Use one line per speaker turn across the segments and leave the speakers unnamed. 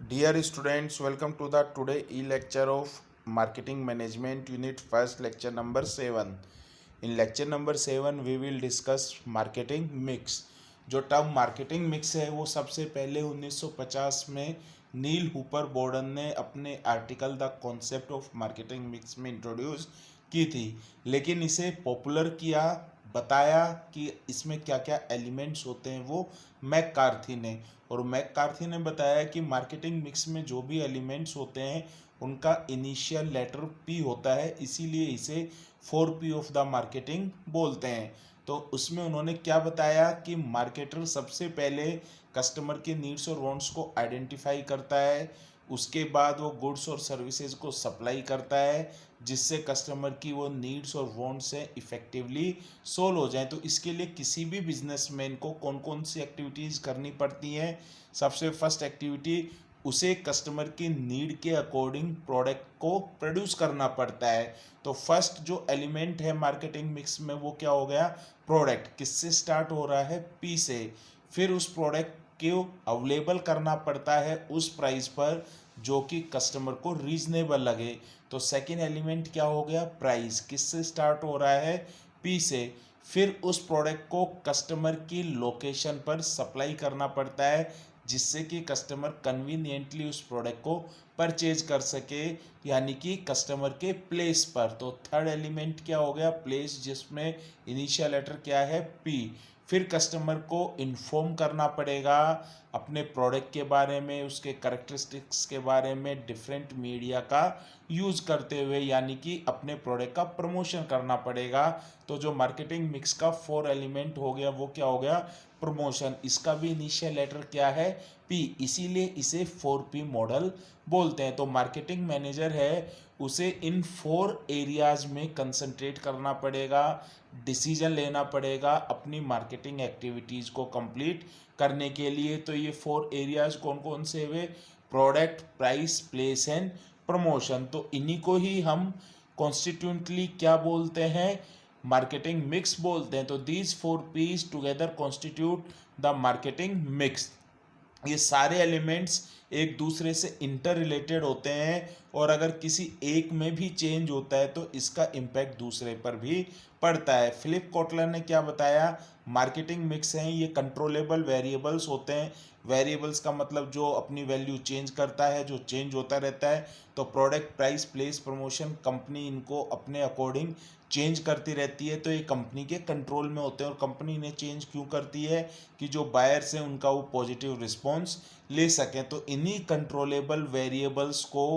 Dear students, welcome to the today e-lecture of Marketing Management Unit First lecture number 7. In lecture number 7 we will discuss marketing mix. जो term marketing mix है वो सबसे पहले 1950 में नील Hooper Borden ने अपने article the concept of marketing mix में introduce की थी, लेकिन इसे पॉपुलर किया, बताया कि इसमें क्या क्या एलिमेंट्स होते हैं वो मैककार्थी ने। और मैककार्थी ने बताया कि मार्केटिंग मिक्स में जो भी एलिमेंट्स होते हैं उनका इनिशियल लेटर पी होता है, इसीलिए इसे 4P ऑफ द मार्केटिंग बोलते हैं। तो उसमें उन्होंने क्या बताया कि मार्केटर सबसे पहले कस्टमर के नीड्स और वांट्स को आइडेंटिफाई करता है, उसके बाद वो गुड्स और सर्विसेज को सप्लाई करता है जिससे कस्टमर की वो नीड्स और वांट्स से इफ़ेक्टिवली सोल्व हो जाए। तो इसके लिए किसी भी बिजनेसमैन को कौन कौन सी एक्टिविटीज़ करनी पड़ती हैं। सबसे फर्स्ट एक्टिविटी, उसे कस्टमर की नीड के अकॉर्डिंग प्रोडक्ट को प्रोड्यूस करना पड़ता है। तो फर्स्ट जो एलिमेंट है मार्केटिंग मिक्स में वो क्या हो गया, प्रोडक्ट। किससे स्टार्ट हो रहा है, पी से। फिर उस प्रोडक्ट को अवेलेबल करना पड़ता है उस प्राइस पर जो कि कस्टमर को रीजनेबल लगे। तो सेकेंड एलिमेंट क्या हो गया, प्राइस। किससे स्टार्ट हो रहा है, पी से। फिर उस प्रोडक्ट को कस्टमर की लोकेशन पर सप्लाई करना पड़ता है जिससे कि कस्टमर कन्वीनियंटली उस प्रोडक्ट को परचेज कर सके, यानी कि कस्टमर के प्लेस पर। तो थर्ड एलिमेंट क्या हो गया, प्लेस, जिसमें इनिशियल लेटर क्या है, पी। फिर कस्टमर को इन्फॉर्म करना पड़ेगा अपने प्रोडक्ट के बारे में, उसके करेक्टरिस्टिक्स के बारे में डिफरेंट मीडिया का यूज़ करते हुए, यानी कि अपने प्रोडक्ट का प्रमोशन करना पड़ेगा। तो जो मार्केटिंग मिक्स का 4 एलिमेंट हो गया वो क्या हो गया, प्रमोशन। इसका भी इनिशियल लेटर क्या है, पी, इसीलिए इसे 4P मॉडल बोलते हैं। तो मार्केटिंग मैनेजर है उसे इन 4 एरियाज में कंसंट्रेट करना पड़ेगा, डिसीजन लेना पड़ेगा अपनी मार्केटिंग एक्टिविटीज़ को कंप्लीट करने के लिए। तो ये 4 एरियाज कौन कौन से हुए, product, price, place and promotion. तो इन्हीं को ही हम कॉन्स्टिट्यूंटली क्या बोलते हैं, मार्केटिंग मिक्स बोलते हैं। तो these 4P's together constitute the marketing mix. ये सारे एलिमेंट्स एक दूसरे से इंटर रिलेटेड होते हैं और अगर किसी एक में भी चेंज होता है तो इसका इम्पैक्ट दूसरे पर भी पड़ता है। फिलिप कोटलर ने क्या बताया, मार्केटिंग मिक्स हैं ये कंट्रोलेबल वेरिएबल्स होते हैं। वेरिएबल्स का मतलब जो अपनी वैल्यू चेंज करता है, जो चेंज होता रहता है। तो product, price, place, promotion, company इनको अपने अकॉर्डिंग चेंज करती रहती है। तो ये कंपनी के कंट्रोल में होते हैं। और कंपनी ने चेंज क्यों करती है, कि जो बायर्स हैं उनका वो पॉजिटिव रिस्पॉन्स ले सकें। तो इन्हीं कंट्रोलेबल वेरिएबल्स को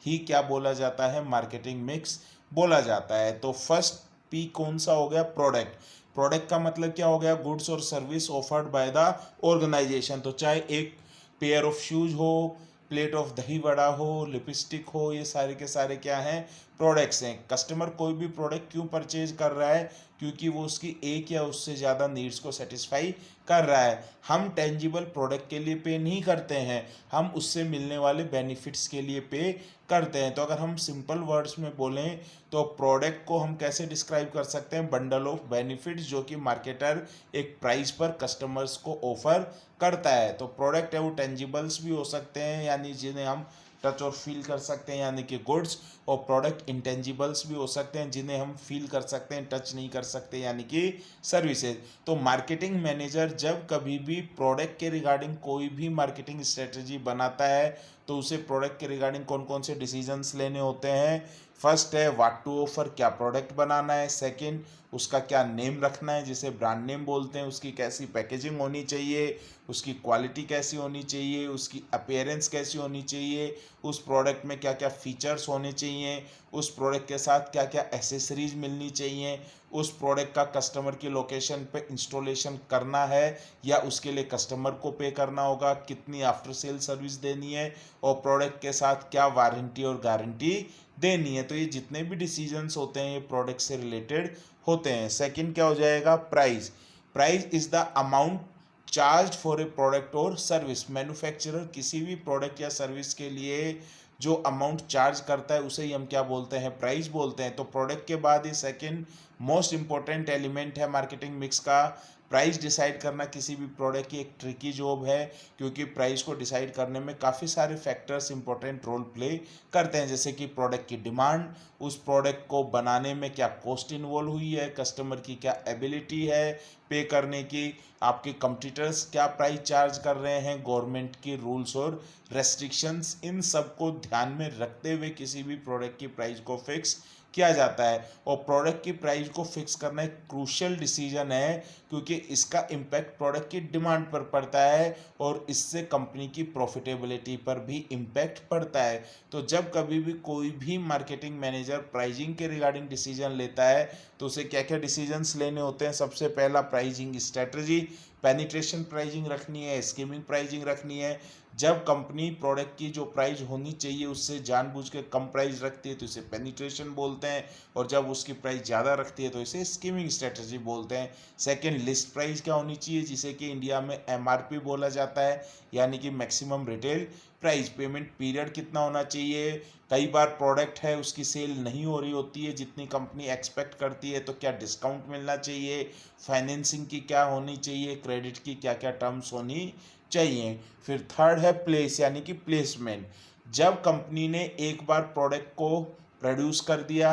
ही क्या बोला जाता है, मार्केटिंग मिक्स बोला जाता है। तो फर्स्ट पी कौन सा हो गया, प्रोडक्ट। प्रोडक्ट का मतलब क्या हो गया, गुड्स और service offered by the organisation. तो चाहे एक पेयर ऑफ शूज हो, प्लेट ऑफ दही वड़ा हो, लिपस्टिक हो, ये सारे के सारे क्या हैं, प्रोडक्ट्स हैं। कस्टमर कोई भी प्रोडक्ट क्यों परचेज कर रहा है, क्योंकि वो उसकी एक या उससे ज़्यादा नीड्स को सेटिस्फाई कर रहा है। हम टेंजिबल प्रोडक्ट के लिए पे नहीं करते हैं, हम उससे मिलने वाले बेनिफिट्स के लिए पे करते हैं। तो अगर हम सिंपल वर्ड्स में बोलें तो प्रोडक्ट को हम कैसे डिस्क्राइब कर सकते हैं, बंडल ऑफ बेनिफिट्स जो कि मार्केटर एक प्राइस पर कस्टमर्स को ऑफर करता है। तो प्रोडक्ट है वो टेंजिबल्स भी हो सकते हैं, यानी जिन्हें हम टच और फील कर सकते हैं, यानी कि गुड्स। और प्रोडक्ट इंटेंजिबल्स भी हो सकते हैं जिन्हें हम फील कर सकते हैं, टच नहीं कर सकते, यानी कि सर्विसेज। तो मार्केटिंग मैनेजर जब कभी भी प्रोडक्ट के रिगार्डिंग कोई भी मार्केटिंग स्ट्रेटजी बनाता है तो उसे प्रोडक्ट के रिगार्डिंग कौन कौन से डिसीजंस लेने होते हैं। फर्स्ट है व्हाट टू ऑफर, क्या प्रोडक्ट बनाना है। सेकंड, उसका क्या नेम रखना है जिसे ब्रांड नेम बोलते हैं। उसकी कैसी पैकेजिंग होनी चाहिए, उसकी क्वालिटी कैसी होनी चाहिए, उसकी अपीयरेंस कैसी होनी चाहिए, उस प्रोडक्ट में क्या क्या फीचर्स होने चाहिए, उस प्रोडक्ट के साथ क्या क्या एसेसरीज मिलनी चाहिए, उस प्रोडक्ट का कस्टमर की लोकेशन पे इंस्टॉलेशन करना है या उसके लिए कस्टमर को पे करना होगा, कितनी आफ्टर सेल सर्विस देनी है, और प्रोडक्ट के साथ क्या वारंटी और गारंटी देनी है। तो ये जितने भी डिसीजंस होते हैं ये प्रोडक्ट से रिलेटेड होते हैं। सेकंड क्या हो जाएगा, price. Price is the amount charge for a product और सर्विस। मैन्युफैक्चरर किसी भी प्रोडक्ट या सर्विस के लिए जो अमाउंट चार्ज करता है उसे ही हम क्या बोलते हैं, प्राइस बोलते हैं। तो प्रोडक्ट के बाद ये सेकंड मोस्ट इंपॉर्टेंट एलिमेंट है मार्केटिंग मिक्स का, प्राइस डिसाइड करना किसी भी प्रोडक्ट की एक ट्रिकी जॉब है, क्योंकि प्राइस को डिसाइड करने में काफ़ी सारे फैक्टर्स इंपॉर्टेंट रोल प्ले करते हैं, जैसे कि प्रोडक्ट की डिमांड, उस प्रोडक्ट को बनाने में क्या कॉस्ट इन्वॉल्व हुई है, कस्टमर की क्या एबिलिटी है पे करने की, आपके कंपटीटर्स क्या प्राइस चार्ज कर रहे हैं, गवर्नमेंट की रूल्स और रेस्ट्रिक्शंस, इन सब को ध्यान में रखते हुए किसी भी प्रोडक्ट की प्राइस को फिक्स किया जाता है। और प्रोडक्ट की प्राइस को फिक्स करना एक क्रूशियल डिसीजन है, क्योंकि इसका इम्पैक्ट प्रोडक्ट की डिमांड पर पड़ता है और इससे कंपनी की प्रॉफिटेबिलिटी पर भी इम्पैक्ट पड़ता है। तो जब कभी भी कोई भी मार्केटिंग मैनेजर प्राइसिंग के रिगार्डिंग डिसीजन लेता है तो उसे क्या क्या डिसीजंस लेने होते हैं। सबसे पहला, प्राइसिंग स्ट्रेटजी, पेनिट्रेशन प्राइसिंग रखनी है, स्कीमिंग प्राइसिंग रखनी है। जब कंपनी प्रोडक्ट की जो प्राइस होनी चाहिए उससे जानबूझ के कम प्राइस रखती है तो इसे पेनिट्रेशन बोलते हैं, और जब उसकी प्राइस ज़्यादा रखती है तो इसे स्कीमिंग स्ट्रेटजी बोलते हैं। सेकंड, लिस्ट प्राइस क्या होनी चाहिए, जिसे कि इंडिया में एमआरपी बोला जाता है, यानी कि maximum retail price. Payment period कितना होना चाहिए, कई बार प्रोडक्ट है उसकी सेल नहीं हो रही होती है जितनी कंपनी एक्सपेक्ट करती है, तो क्या डिस्काउंट मिलना चाहिए, फाइनेंसिंग की क्या होनी चाहिए, क्रेडिट की क्या क्या टर्म्स होनी चाहिए। फिर थर्ड है प्लेस, यानी कि प्लेसमेंट। जब कंपनी ने एक बार प्रोडक्ट को प्रोड्यूस कर दिया,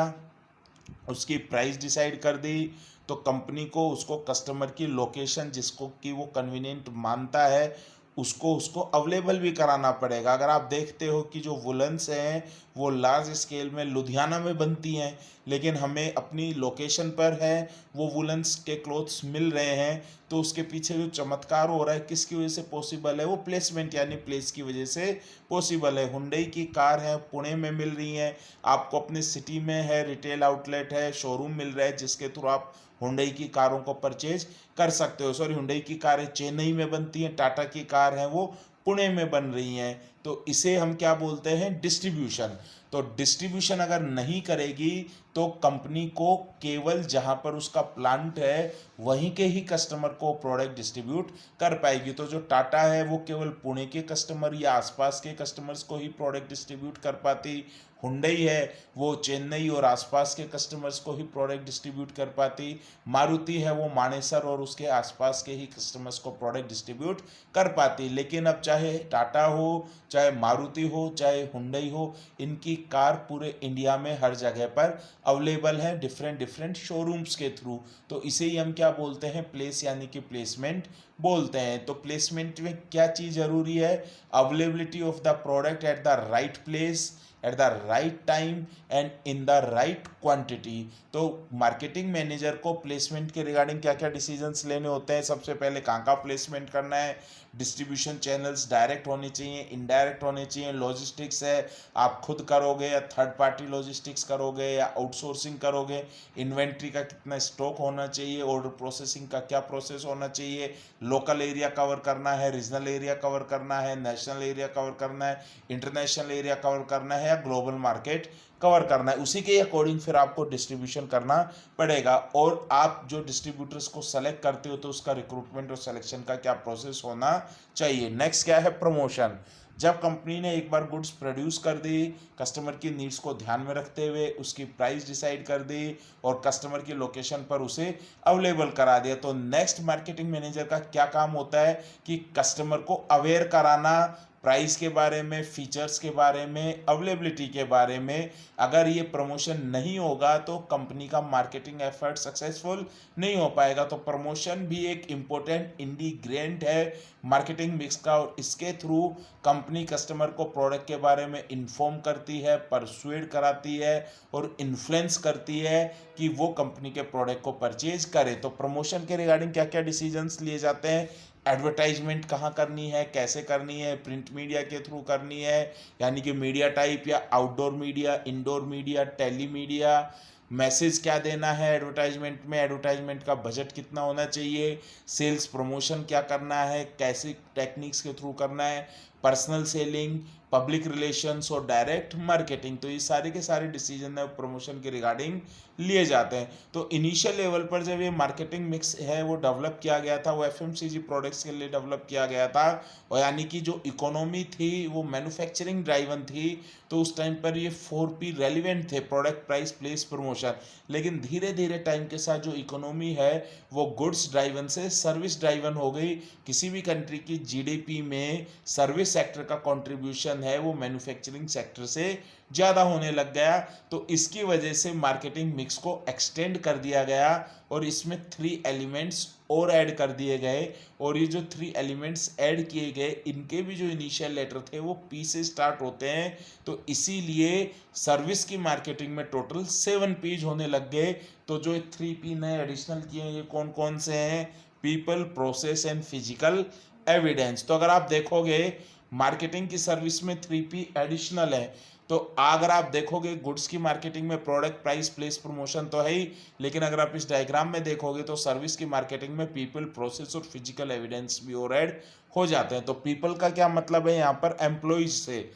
उसकी प्राइस डिसाइड कर दी, तो कंपनी को उसको कस्टमर की लोकेशन जिसको कि वो कन्वीनियंट मानता है उसको अवेलेबल भी कराना पड़ेगा। अगर आप देखते हो कि जो वुलन्स हैं वो लार्ज स्केल में लुधियाना में बनती हैं, लेकिन हमें अपनी लोकेशन पर है वो वुलन्स के क्लोथ्स मिल रहे हैं, तो उसके पीछे जो चमत्कार हो रहा है किसकी वजह से पॉसिबल है, वो प्लेसमेंट यानी प्लेस की वजह से पॉसिबल है। हुंडई की कार है पुणे में मिल रही हैं, आपको अपने सिटी में है रिटेल आउटलेट है, शोरूम मिल रहा है जिसके थ्रू आप हुंडई की कारों को परचेज कर सकते हो। सॉरी, हुंडई की कारें चेन्नई में बनती हैं, टाटा की कार हैं वो पुणे में बन रही हैं, तो इसे हम क्या बोलते हैं, डिस्ट्रीब्यूशन। तो डिस्ट्रीब्यूशन अगर नहीं करेगी तो कंपनी को केवल जहां पर उसका प्लांट है वहीं के ही कस्टमर को प्रोडक्ट डिस्ट्रीब्यूट कर पाएगी। तो जो टाटा है वो केवल पुणे के कस्टमर या आसपास के कस्टमर्स को ही प्रोडक्ट डिस्ट्रीब्यूट कर पाती, हुंडई है वो चेन्नई और आसपास के कस्टमर्स को ही प्रोडक्ट डिस्ट्रीब्यूट कर पाती, मारुति है वो मानेसर और उसके आसपास के ही कस्टमर्स को प्रोडक्ट डिस्ट्रीब्यूट कर पाती। लेकिन अब चाहे टाटा हो, चाहे मारुति हो, चाहे हुंडई हो, इनकी कार पूरे इंडिया में हर जगह पर अवेलेबल है डिफरेंट डिफरेंट शोरूम्स के थ्रू। तो इसे ही हम क्या बोलते हैं, प्लेस यानी कि प्लेसमेंट बोलते हैं। तो प्लेसमेंट में क्या चीज़ जरूरी है, availability of the product at the right place at the right time and in the right quantity. तो मार्केटिंग मैनेजर को प्लेसमेंट के रिगार्डिंग क्या क्या डिसीजंस लेने होते हैं, सबसे पहले कहाँ का प्लेसमेंट करना है, डिस्ट्रीब्यूशन चैनल्स डायरेक्ट होने चाहिए, इनडायरेक्ट होने चाहिए, लॉजिस्टिक्स है आप खुद करोगे या थर्ड पार्टी लॉजिस्टिक्स करोगे या आउटसोर्सिंग करोगे, इन्वेंट्री का कितना स्टॉक होना चाहिए, ऑर्डर प्रोसेसिंग का क्या प्रोसेस होना चाहिए, लोकल एरिया कवर करना है, रीजनल एरिया कवर करना है, नेशनल एरिया कवर करना है, इंटरनेशनल एरिया कवर करना है या ग्लोबल मार्केट कवर करना है, उसी के अकॉर्डिंग फिर आपको डिस्ट्रीब्यूशन करना पड़ेगा। और आप जो डिस्ट्रीब्यूटर्स को सेलेक्ट करते हो तो उसका रिक्रूटमेंट और सिलेक्शन का क्या प्रोसेस होना चाहिए। नेक्स्ट क्या है, प्रमोशन। जब कंपनी ने एक बार गुड्स प्रोड्यूस कर दी, कस्टमर की नीड्स को ध्यान में रखते हुए उसकी प्राइस डिसाइड कर दी और कस्टमर की लोकेशन पर उसे अवेलेबल करा दिया, तो नेक्स्ट मार्केटिंग मैनेजर का क्या काम होता है कि कस्टमर को अवेयर कराना प्राइस के बारे में, फीचर्स के बारे में, अवेलेबिलिटी के बारे में। अगर ये प्रमोशन नहीं होगा तो कंपनी का मार्केटिंग एफर्ट सक्सेसफुल नहीं हो पाएगा। तो प्रमोशन भी एक इम्पोर्टेंट इंग्रेडिएंट है मार्केटिंग मिक्स का, और इसके थ्रू कंपनी कस्टमर को प्रोडक्ट के बारे में इन्फॉर्म करती है, परसुएड कराती है और इन्फ्लुएंस करती है कि वो कंपनी के प्रोडक्ट को परचेज करे। तो प्रमोशन के रिगार्डिंग क्या क्या डिसीजंस लिए जाते हैं, एडवर्टाइजमेंट कहाँ करनी है, कैसे करनी है, प्रिंट मीडिया के थ्रू करनी है यानी कि मीडिया टाइप, या outdoor media, indoor media, tele media, message क्या देना है एडवर्टाइजमेंट में, एडवर्टाइजमेंट का बजट कितना होना चाहिए, सेल्स प्रमोशन क्या करना है, कैसे टेक्निक्स के थ्रू करना है, पर्सनल सेलिंग, पब्लिक रिलेशंस और डायरेक्ट मार्केटिंग। तो ये सारे के सारे डिसीजन है प्रमोशन के रिगार्डिंग लिए जाते हैं। तो इनिशियल लेवल पर जब ये मार्केटिंग मिक्स है वो डेवलप किया गया था, वो एफएमसीजी प्रोडक्ट्स के लिए डेवलप किया गया था, और यानी कि जो इकोनॉमी थी वो मैन्युफैक्चरिंग ड्राइवन थी, तो उस टाइम पर ये 4P रेलिवेंट थे, प्रोडक्ट प्राइस प्लेस प्रमोशन। लेकिन धीरे धीरे टाइम के साथ जो इकोनॉमी है वो गुड्स ड्राइवन से सर्विस ड्राइवन हो गई। किसी भी कंट्री की जीडीपी में सर्विस सेक्टर का कंट्रीब्यूशन है वो मैन्युफैक्चरिंग सेक्टर से ज़्यादा होने लग गया। तो इसकी वजह से मार्केटिंग मिक्स को एक्सटेंड कर दिया गया और इसमें 3 एलिमेंट्स और ऐड कर दिए गए, और ये जो 3 एलिमेंट्स ऐड किए गए इनके भी जो इनिशियल लेटर थे वो पी से स्टार्ट होते हैं। तो इसीलिए सर्विस की मार्केटिंग में टोटल 7 पीज होने लग गए। तो जो 3P नए एडिशनल किए हैं ये कौन कौन से हैं? People, process and physical evidence. तो अगर आप देखोगे मार्केटिंग की सर्विस में 3P एडिशनल है। तो अगर आप देखोगे गुड्स की मार्केटिंग में प्रोडक्ट प्राइस प्लेस प्रमोशन तो है ही, लेकिन अगर आप इस डायग्राम में देखोगे तो सर्विस की मार्केटिंग में पीपल, प्रोसेस और फिजिकल एविडेंस भी और ऐड हो जाते हैं। तो पीपल का क्या मतलब है? यहाँ पर एम्प्लॉइज से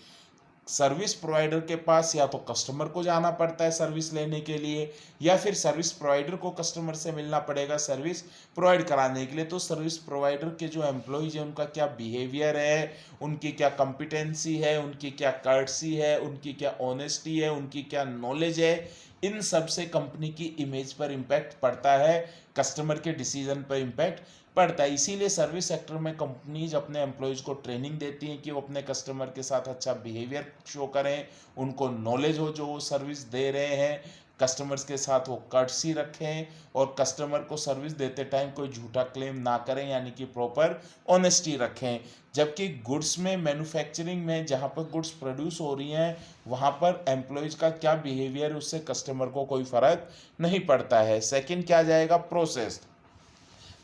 सर्विस प्रोवाइडर के पास या तो कस्टमर को जाना पड़ता है सर्विस लेने के लिए, या फिर सर्विस प्रोवाइडर को कस्टमर से मिलना पड़ेगा सर्विस प्रोवाइड कराने के लिए। तो सर्विस प्रोवाइडर के जो एम्प्लॉयज हैं उनका क्या बिहेवियर है, उनकी क्या कॉम्पिटेंसी है, उनकी क्या कर्टसी है, उनकी क्या ऑनेस्टी है, उनकी क्या नॉलेज है, इन सब से कंपनी की इमेज पर इम्पैक्ट पड़ता है, कस्टमर के डिसीजन पर इम्पैक्ट पड़ता है। इसीलिए सर्विस सेक्टर में कंपनीज अपने एम्प्लॉयज़ को ट्रेनिंग देती हैं कि वो अपने कस्टमर के साथ अच्छा बिहेवियर शो करें, उनको नॉलेज हो जो वो सर्विस दे रहे हैं, कस्टमर्स के साथ वो कर्टसी रखें, और कस्टमर को सर्विस देते टाइम कोई झूठा क्लेम ना करें, यानी कि प्रॉपर ऑनेस्टी रखें। जबकि गुड्स में, मैन्युफैक्चरिंग में जहाँ पर गुड्स प्रोड्यूस हो रही हैं वहाँ पर एम्प्लॉयज़ का क्या बिहेवियर उससे कस्टमर को कोई फ़र्क नहीं पड़ता है। सेकंड क्या जाएगा? प्रोसेस।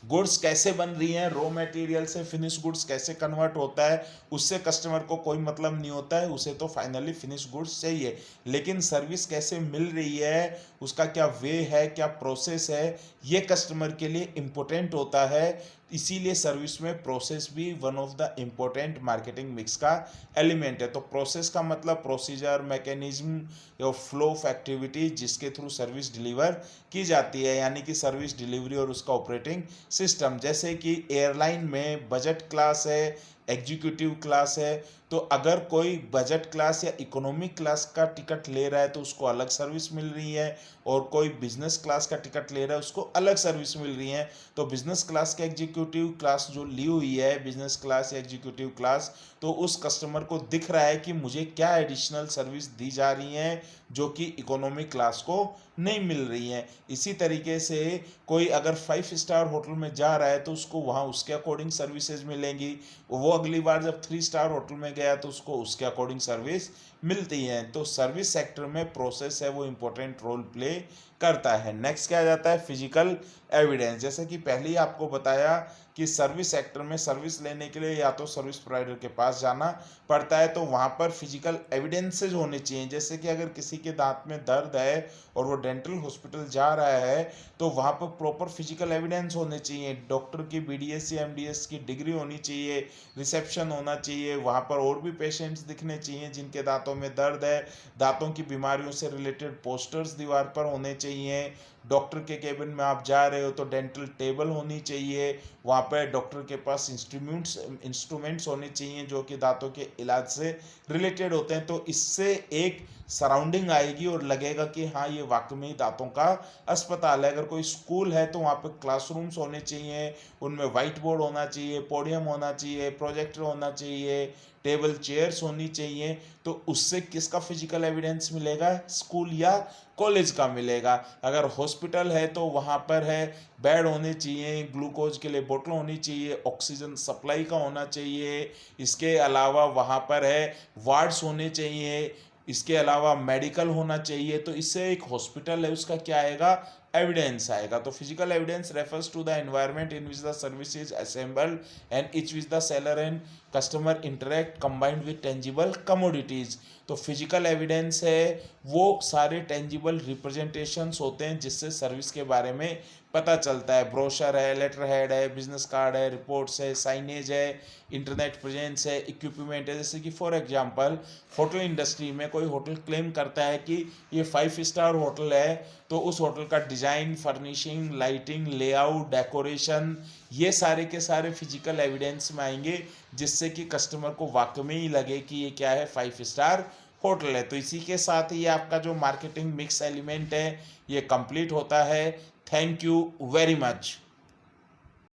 गुड्स कैसे बन रही हैं, रॉ मटेरियल से फिनिश गुड्स कैसे कन्वर्ट होता है, उससे कस्टमर को कोई मतलब नहीं होता है, उसे तो फाइनली फिनिश गुड्स चाहिए। लेकिन सर्विस कैसे मिल रही है, उसका क्या वे है, क्या प्रोसेस है, ये कस्टमर के लिए इम्पोर्टेंट होता है। इसीलिए सर्विस में प्रोसेस भी one of the important marketing mix का एलिमेंट है। तो प्रोसेस का मतलब प्रोसीजर, मैकेनिज्म या फ्लो ऑफ एक्टिविटी जिसके थ्रू सर्विस डिलीवर की जाती है, यानी कि सर्विस डिलीवरी और उसका ऑपरेटिंग सिस्टम। जैसे कि एयरलाइन में बजट क्लास है, एग्जीक्यूटिव क्लास है, तो अगर कोई बजट क्लास या इकोनॉमिक क्लास का टिकट ले रहा है तो उसको अलग सर्विस मिल रही है, और कोई बिजनेस क्लास का टिकट ले रहा है उसको अलग सर्विस मिल रही है। तो बिजनेस क्लास का एग्जीक्यूटिव क्लास जो ली हुई है, बिजनेस क्लास या एग्जीक्यूटिव क्लास, तो उस कस्टमर को दिख रहा है कि मुझे क्या एडिशनल सर्विस दी जा रही है जो कि इकोनॉमिक क्लास को नहीं मिल रही है। इसी तरीके से कोई अगर 5 स्टार होटल में जा रहा है तो उसको वहाँ उसके अकॉर्डिंग सर्विसेज मिलेंगी, वो अगली बार जब 3 स्टार होटल में गया तो उसको उसके अकॉर्डिंग सर्विस मिलती है। तो सर्विस सेक्टर में प्रोसेस है वो इम्पोर्टेंट रोल प्ले करता है। नेक्स्ट क्या आ जाता है? Physical evidence. जैसे कि पहले ही आपको बताया कि सर्विस सेक्टर में सर्विस लेने के लिए या तो सर्विस प्रोवाइडर के पास जाना पड़ता है, तो वहाँ पर फिजिकल एविडेंसेज होने चाहिए। जैसे कि अगर किसी के दांत में दर्द है और वो डेंटल हॉस्पिटल जा रहा है तो वहाँ पर प्रॉपर फिजिकल एविडेंस होने चाहिए। डॉक्टर की BDS या MDS की डिग्री होनी चाहिए, रिसेप्शन होना चाहिए, वहाँ पर और भी पेशेंट्स दिखने चाहिए जिनके दांतों में दर्द है, दांतों की बीमारियों से रिलेटेड पोस्टर्स दीवार पर होने चाहिए। डॉक्टर के केबिन में आप जा रहे हो तो डेंटल टेबल होनी चाहिए, वहाँ पर डॉक्टर के पास इंस्ट्रूमेंट्स होने चाहिए जो कि दांतों के इलाज से रिलेटेड होते हैं। तो इससे एक सराउंडिंग आएगी और लगेगा कि हाँ ये वाकई में दांतों का अस्पताल है। अगर कोई स्कूल है तो वहाँ पे क्लासरूम्स होने चाहिए, उनमें वाइट बोर्ड होना चाहिए, पोडियम होना चाहिए, प्रोजेक्टर होना चाहिए, टेबल चेयर्स होनी चाहिए। तो उससे किसका फिजिकल एविडेंस मिलेगा? स्कूल या कॉलेज का मिलेगा। अगर हॉस्पिटल है तो वहाँ पर है बेड होने चाहिए, ग्लूकोज के लिए बोतल होनी चाहिए, ऑक्सीजन सप्लाई का होना चाहिए। इसके अलावा वहाँ पर है वार्ड्स होने चाहिए, इसके अलावा मेडिकल होना चाहिए। तो इससे एक हॉस्पिटल है उसका क्या आएगा? एविडेंस आएगा। तो physical evidence refers to the environment in which the service is assembled and each which the seller and customer interact combined with tangible commodities. तो फिजिकल एविडेंस है वो सारे टेंजिबल रिप्रेजेंटेशंस होते हैं जिससे सर्विस के बारे में पता चलता है। ब्रोशर है, लेटर हेड है, बिजनेस कार्ड है, रिपोर्ट्स है, साइनेज है, इंटरनेट प्रेजेंस है, इक्विपमेंट है। जैसे कि फॉर एग्जांपल होटल इंडस्ट्री में कोई होटल क्लेम करता है कि ये 5 स्टार होटल है, तो उस होटल का design, furnishing, lighting, layout, decoration, ये सारे के सारे फिजिकल एविडेंस में आएंगे, जिससे कि कस्टमर को वाकई में ही लगे कि ये क्या है, 5 स्टार होटल है। तो इसी के साथ ही आपका जो मार्केटिंग मिक्स एलिमेंट है ये कंप्लीट होता है। Thank you very much.